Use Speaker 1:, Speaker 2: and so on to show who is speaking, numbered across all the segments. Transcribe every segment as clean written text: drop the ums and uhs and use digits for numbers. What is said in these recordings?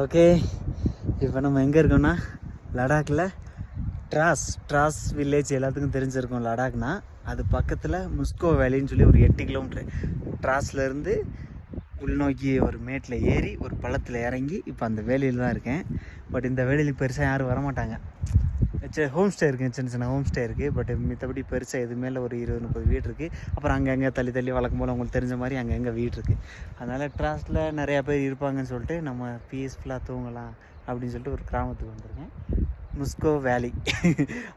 Speaker 1: Okay, இப்போ நம்ம எங்கே இருக்கோம்னா லடாக்கில் ட்ராஸ் வில்லேஜ் எல்லாத்துக்கும் தெரிஞ்சிருக்கும். லடாக்னா அது பக்கத்தில் முஸ்கோ வேலின்னு சொல்லி ஒரு 8 கிலோமீட்ரு ட்ராஸ்லேருந்து உள்நோக்கி ஒரு மேட்டில் ஏறி ஒரு பள்ளத்தில் இறங்கி இப்போ அந்த வேலையில் தான் இருக்கேன். பட் இந்த வேலையில் பெருசாக யாரும் வரமாட்டாங்க. ஹோம் ஸ்டே இருக்குது, சின்ன ஹோம் ஸ்டே இருக்குது. பட் மித்தபடி பெருசாக எதுவுமே இல்லை. ஒரு 20-30 வீடு இருக்குது. அப்புறம் அங்கங்கே தள்ளி வழக்கம் போல் உங்களுக்கு தெரிஞ்ச மாதிரி அங்கங்கே வீடு இருக்குது. அதனால் ட்ராஸில் நிறையா பேர் இருப்பாங்கன்னு சொல்லிட்டு நம்ம பீஸ்ஃபுல்லாக தூங்கலாம் அப்படின்னு சொல்லிட்டு ஒரு கிராமத்துக்கு வந்திருக்கேன். முஸ்கோ வேலி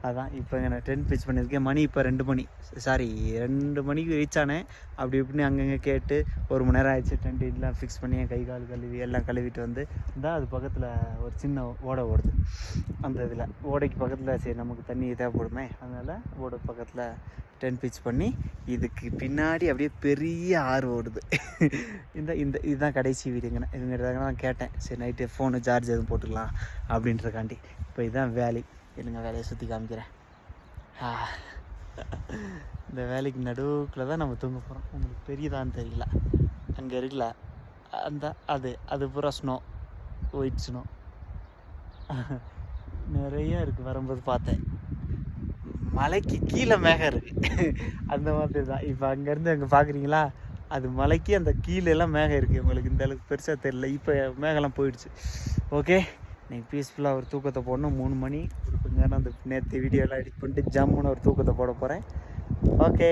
Speaker 1: அதான் இப்போ நான் டென்ட் பிச் பண்ணியிருக்கேன். மணி இப்போ 2 மணிக்கு ரீச் ஆனேன். அப்படி இப்படின்னு அங்கங்கே கேட்டு 1 மணி நேரம் ஆயிடுச்சு. டென்ட் எல்லாம் ஃபிக்ஸ் பண்ணி கை கால் கழுவி எல்லாம் கழுவிட்டு வந்து இருந்தால் அது பக்கத்தில் ஒரு சின்ன ஓடை ஓடுது. அந்த இதில் ஓடைக்கு பக்கத்தில் சரி நமக்கு தண்ணி தேவைப்படுமே, அதனால் ஓடை பக்கத்தில் டென்ட் பிச் பண்ணி இதுக்கு பின்னாடி அப்படியே பெரிய ஆறு ஓடுது. இதுதான் கடைசி வீடுங்கண்ணே. இதுங்கிட்ட நான் கேட்டேன், சரி நைட்டு ஃபோனு சார்ஜ் எதுவும் போட்டுக்கலாம் அப்படின்றக்காண்டி. இப்போ இதுதான் வேலி. என்னங்க வேலையை சுற்றி காமிக்கிறேன். இந்த வேலைக்கு நடுவுக்குள்ள தான் நம்ம தூங்க போகிறோம். உங்களுக்கு பெரியதான்னு தெரியல, அங்கே இருக்குல்ல அது பூரா ஸ்னோ, ஒயிட் ஸ்னோ நிறைய இருக்குது. வரும்போது பார்த்தேன் மலைக்கு கீழே மேகம் இருக்குது. அந்த மாதிரி தான் இப்போ அங்கேருந்து அங்கே பார்க்குறீங்களா, அது மலைக்கு அந்த கீழெல்லாம் மேகம் இருக்குது. உங்களுக்கு இந்த அளவுக்கு பெருசாக தெரியல. இப்போ மேகம்லாம் போயிடுச்சு. ஓகே, நீங்கள் பீஸ்ஃபுல்லாக ஒரு தூக்கத்தை போடணும். 3 மணி கொஞ்ச நேரம் அந்த நேற்று வீடியோலாம் எடிட் பண்ணிட்டு ஜம்முன்னு ஒரு தூக்கத்தை போட போகிறேன். ஓகே.